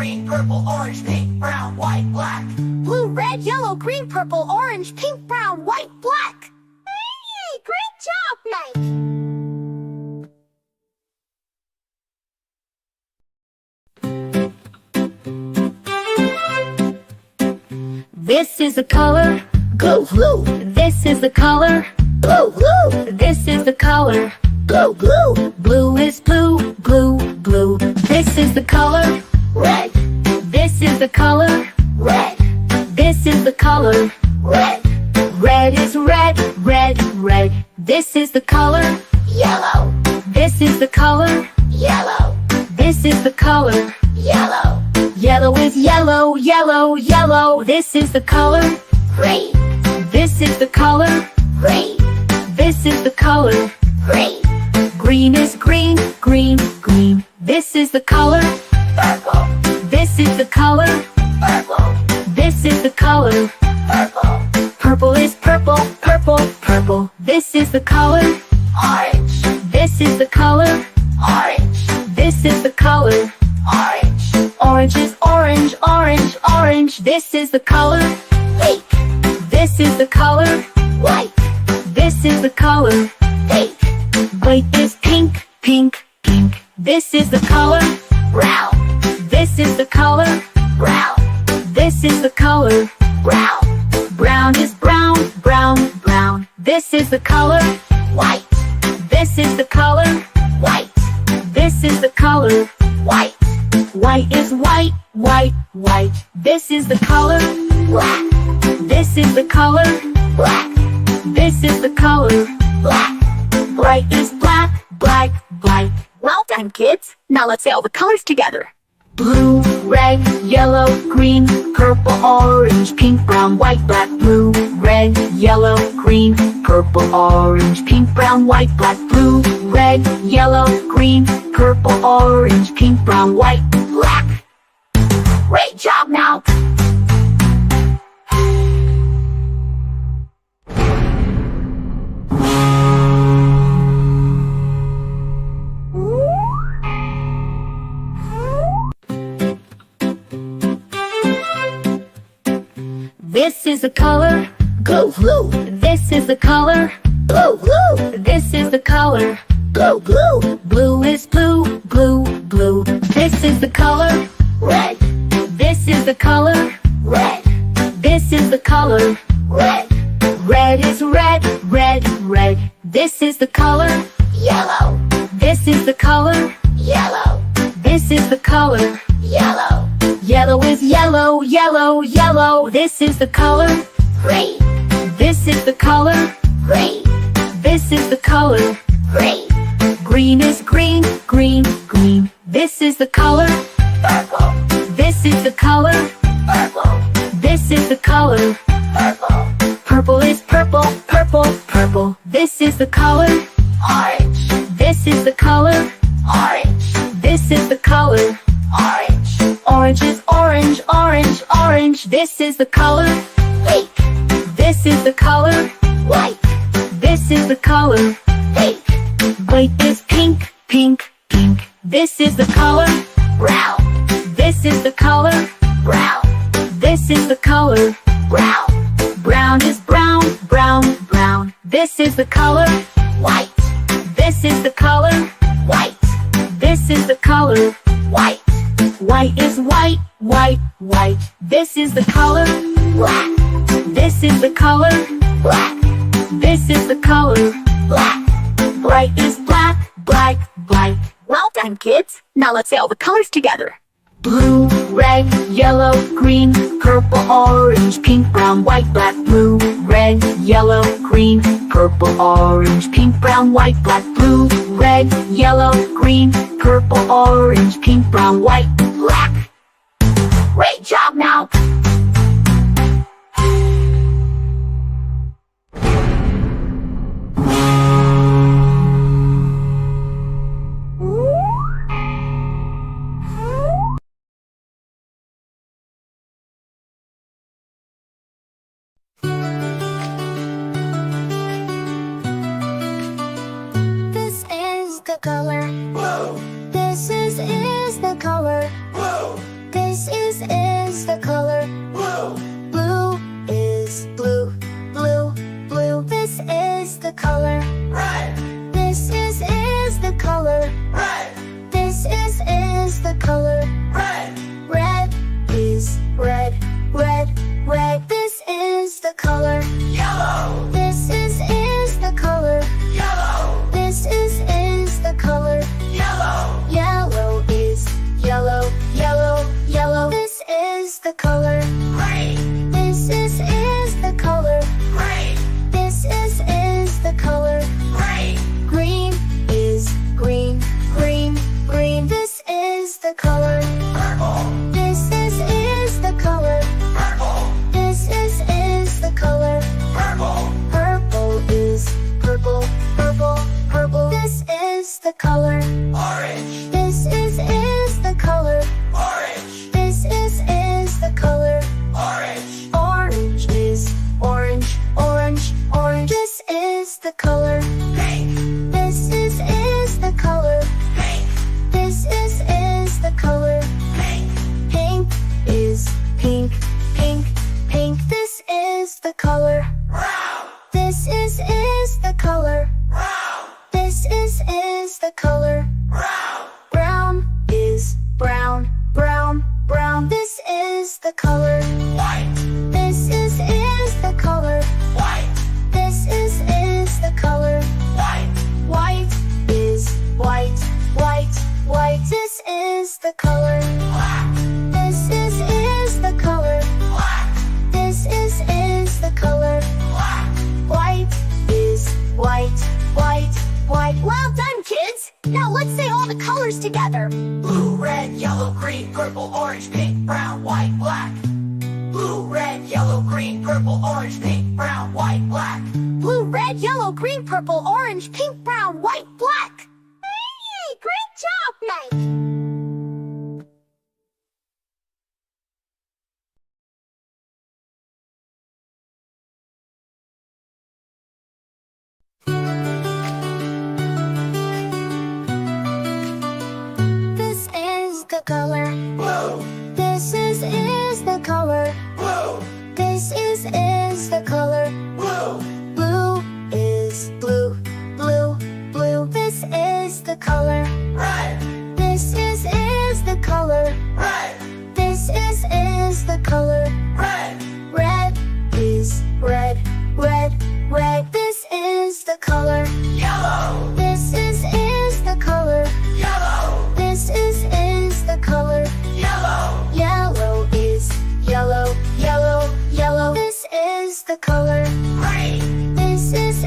green, purple, orange, pink, brown, white, black. Blue, red, yellow, green, purple, orange, pink, brown, white, black. Hey, great job, Mike! This is the color Blue, blue, This is the color blue, blue, This is the color blue, blue. Blue is blue, blue, blue. This is the color Red, This is the color red, This is the color red. Red is red, red, red. This is the color Yellow, This is the color yellow, This is the color yellow. Yellow is yellow, yellow, yellow. This is the color Green, This is the color green, This is the color green. Green is green, green, green. This is the color Purple, This is the color purple, This is the color purple. Purple is purple, purple, purple. This is the color Orange, This is the color orange, This is the color orange. Orange is orange, orange, orange. This is the color Pink, This is the color white, This is the color pink. White is pink, pink, pink. This is the color Brown, This is the color brown, This is the color brown. Brown is brown, brown, brown. This is the color White, This is the color white, This is the color white. White is white, white, white. This is the color Black, This is the color black, This is the color black. Bright is black, black, black. Well done, kids. Now let's say all the colors together. Blue, red, yellow, green, purple, orange, pink, brown, white, black. Blue, red, yellow, green, purple, orange, pink, brown, white, black. Blue, red, yellow, green, purple, orange, pink, brown, white, black. Great job now. This is the color Blue, blue, This is the color blue, blue, This is the color blue, blue. Blue is blue, blue, blue. This is the color Red, This is the color red, This is the color red. Red is red, red, red. This is the color Yellow, This is the color yellow, This is the color yellow. Yellow is yellow, yellow, yellow. This is the color Green, This is the color green, This is the color green. Green is green, green, green. This is the color Purple, This is the color purple, This is the color purple. Purple is purple, purple, purple. This is the color Orange, This is the color orange, This is the color orange. Orange is orange, orange, orange. This is the color Pink, This is the color white, This is the color pink. White is pink, pink, pink. This is the color Brown, This is the color brown, This is the color brown. Brown is brown, brown, brown. This is the color White, This is the color white, This is the color white. White is white, white, white. This is the color Black, This is the color black, This is the color black. Bright is black, black, black. Well done, kids. Now let's say all the colors together. Blue, red, yellow, green, purple, orange, pink, brown, white, black. Blue, red, yellow, green, purple, orange, pink, brown, white, black. Blue, red, yellow, green, purple, orange, pink, brown, white, black. Great job now. This is the color. Blue, This is the color. blue, This is the color blue, blue. Is blue, blue, blue. This is the color red, this is the color red, this is the color red, red. Is red, red, red. This is the color yellow, this is the color yellow, this is the color yellow, yellow. Is yellow, yellow, yellow. This is the color green, this is the color green, this is the color green, green. Is green, green, green. This is the color purple, this is the color purple, this is the color purple, purple. Is purple, purple, purple. This is the color orange, this is the color orange, this is the color orange, orange. Is orange, orange, orange. This is the color pink, this is the color pink, this is the color pink, pink. Is pink, pink, pink. This is the color brown, this is the color brown, this is the color brown, brown. Is brown, brown, brown. This is the color white, this is the color white, this is the color white, white. Is white, white, white. This is the color black, this is the color black, this is the color black, white. Is white, white, white. Well done, kids! Now let's say all the colors together. blue, red, yellow, green, purple, orange, pink, brown, white, black. Blue, red, yellow, green, purple, orange, pink, brown, white, black. Blue, red, yellow, green, purple, orange, pink, brown, white, black. Hey, great job, Mike! This is the color. Blue, This is the color. blue, This is the color. blue, Blue is blue, blue, blue. This is the color. red, This is the color. red, This is the color. red, Red is red, red, red. This is the color. yellow, This is the color. yellow, This is the color. yellow, Yellow is yellow, yellow, yellow. This is the color. green, This is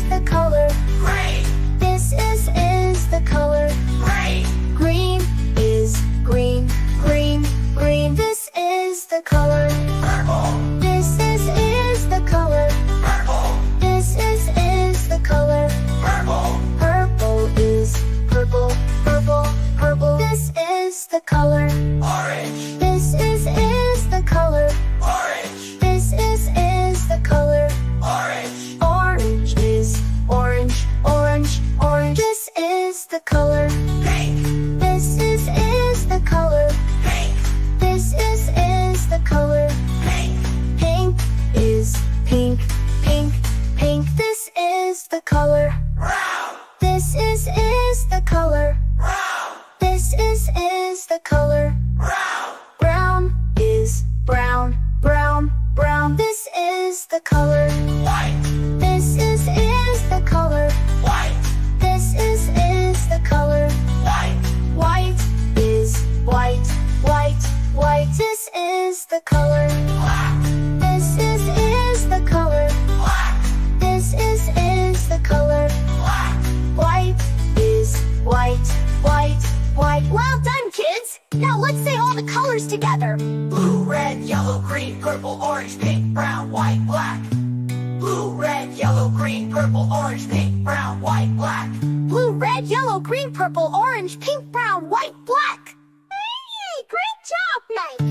the color. green, This is the color. green, Green is green, green, green. This is the color. purple, This is the color. purple, This is the color. purple, Purple is purple, purple, purple. This is the color. orange, This is the color. orange, This is the color. orange, Orange is orange, orange, orange. This is the color. pink, This is the color. pink, This is the color. pink, Pink is pink, pink, pink. This is the color. brown, This is the color. brown, This is the color. brown, Brown is brown, brown, brown. This is the color. white, This is the color. white, This is the color. white, White is white, white, white. This is the color. black, This is the color. black, This is the color. black. White is white, white, white. Well done, kids! Now let's say all the colors together. Blue, red, yellow, green, purple, orange, pink, brown, white, black. Blue, red, yellow, green, purple, orange, pink, brown, white, black. Blue, red, yellow, green, purple, orange, pink, brown, white, black. Hey, great job, Mike!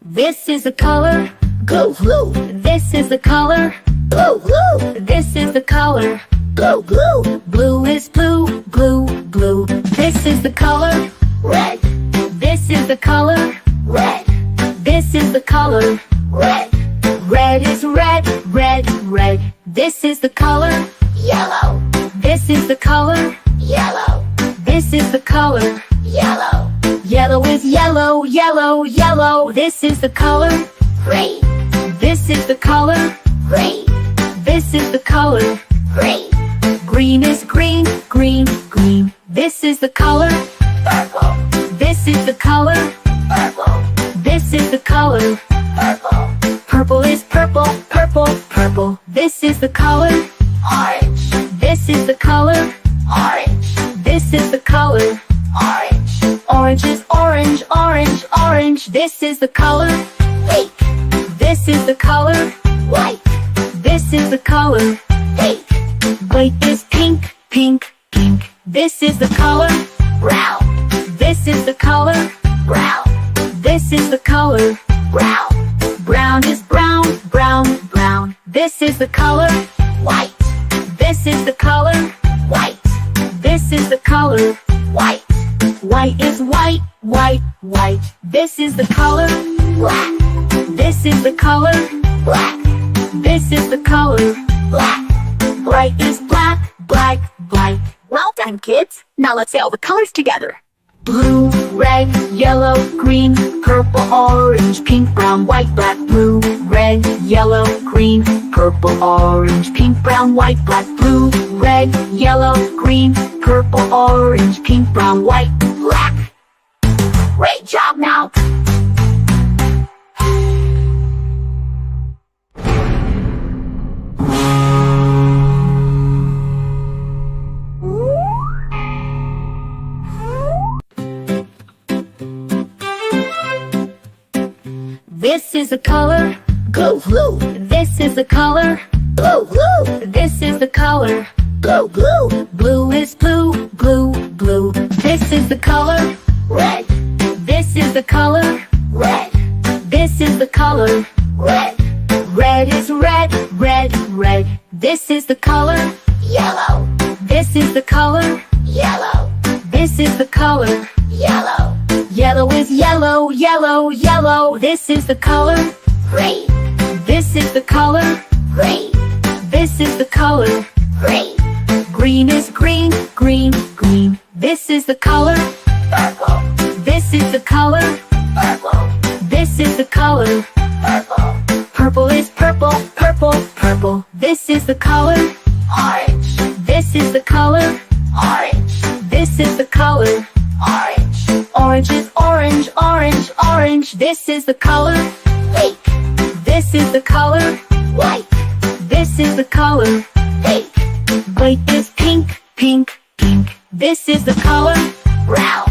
This is the color Go blue! This is the color Blue, blue. This is the color. Blue, blue. Blue is blue, blue, blue. This is the color. Red. This is the color. Red. This is the color. Red. Red is red, red, red. This is the color. Yellow. This is the color. Yellow. This is the color. Yellow. Yellow is yellow, yellow, yellow. This is the color. Green. This is the color. Green. This is the color. Green. Green is green, green, green. This is the color. Purple. This is the color. Purple. This is the color. Purple. Purple is purple, purple, purple. This is the color. Orange. This is the color. Orange. This is the color. Orange. Orange is orange, orange, orange. This is the color. Pink. This is the color. White. This is the color. Pink. White is pink, pink, pink. This is the color. Brown. This is the color. Brown. This is the color. Brown. Brown is brown, brown, brown. This is the color. White. This is the color. White. This is the color. White. White is white, white, white. This is the color. Black. This is the color. Black. This is the color. Black. Bright is black, black, black. Well done, kids. Now let's say all the colors together. Blue, red, yellow, green, purple, orange, pink, brown, white, black. Blue, red, yellow, green, purple, orange, pink, brown, white, black. Blue, red, yellow, green, purple, orange, pink, brown, white, black. Great job now. This is the color. Blue, blue. This is the color. Blue, blue. This is the color. Blue, blue. Blue is blue, blue, blue. This is the color. Red. This is the color. Red. This is the color. Red. Red is red, red, red. This is the color. Yellow. This is the color. Yellow. This is the color. Yellow. Yellow is yellow, yellow, yellow. This is the color. Green. This is the color. Green. This is the color. Green. Green is green, green, green. This is the color. Purple. This is the color. Purple. This is the color. Purple. Purple is purple, purple, purple. This is the color. Orange. This is the color. Orange. This is the color. Orange. Orange is orange, orange, orange. This is the color. Pink. This is the color. White. This is the color. Pink. White is pink, pink, pink. This is the color. Brown.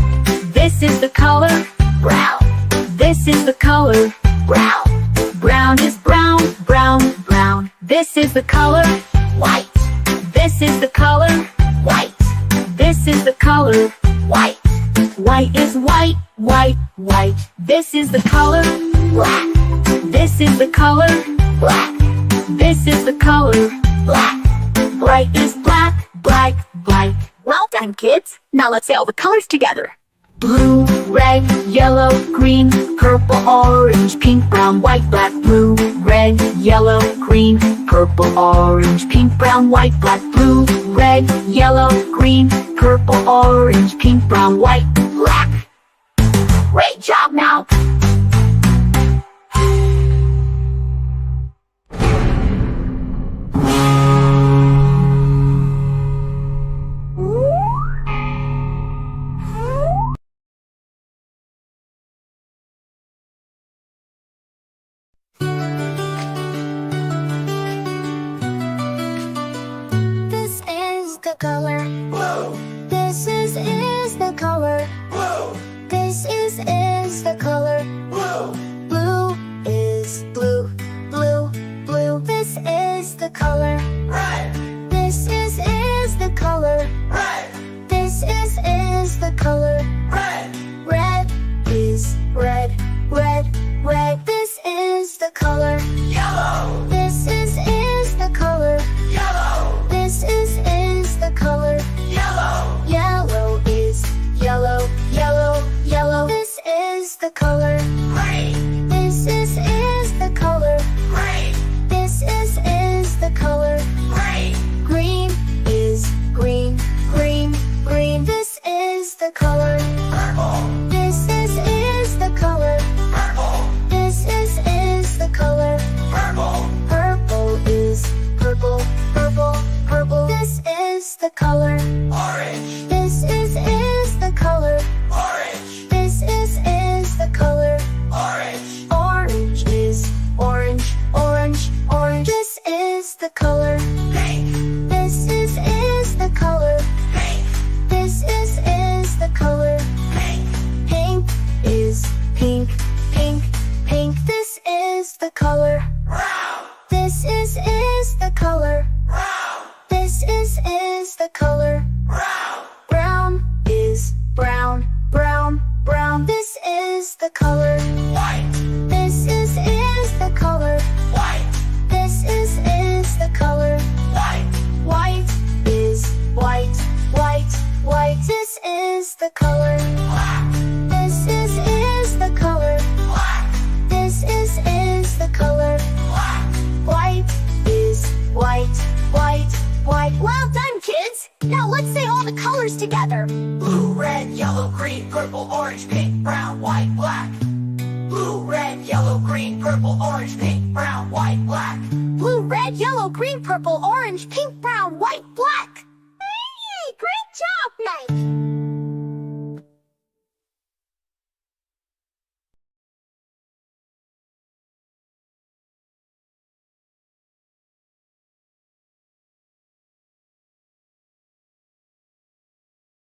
This is the color. Brown. This is the color. Brown. Brown is brown, brown, brown. This is the color. White. This is the color. White. This is the color. White. White is white, white, white. This is the color. Black. This is the color. Black. This is the color. Black. Bright is black, black, black. Well done, kids. Now let's say all the colors together. Blue, red, yellow, green, purple, orange, pink, brown, white, black. Blue, red, yellow, green, purple, orange, pink, brown, white, black. Blue, red, yellow, green, purple, orange, pink, brown, white, black. Great job now. The color blue, this is the color blue, this is the color blue, blue is blue blue blue this is the color red, this is the color red, this is the color red, red is red red red this is the color yellow, this is the the color. Orange. This is the color. Orange. This is the color. Orange. Orange is orange, orange, orange. This is the color. Pink. This is the color. Pink. This is the color. Pink. Pink is pink, pink, pink. This is the color. Brown. This is the color. Brown. This is the color. Brown. Brown is brown, brown, brown. This is the color. White. This is the color. White. This is the color. White. White is white, white, white. This is the color. Black. This is the color. Black. This is the color. Black. White is white, white, white. Well done, kids! Now let's say all the colors together. Blue, red, yellow, green, purple, orange, pink, brown, white, black. Blue, red, yellow, green, purple, orange, pink, brown, white, black. Blue, red, yellow, green, purple, orange, pink, brown, white, black.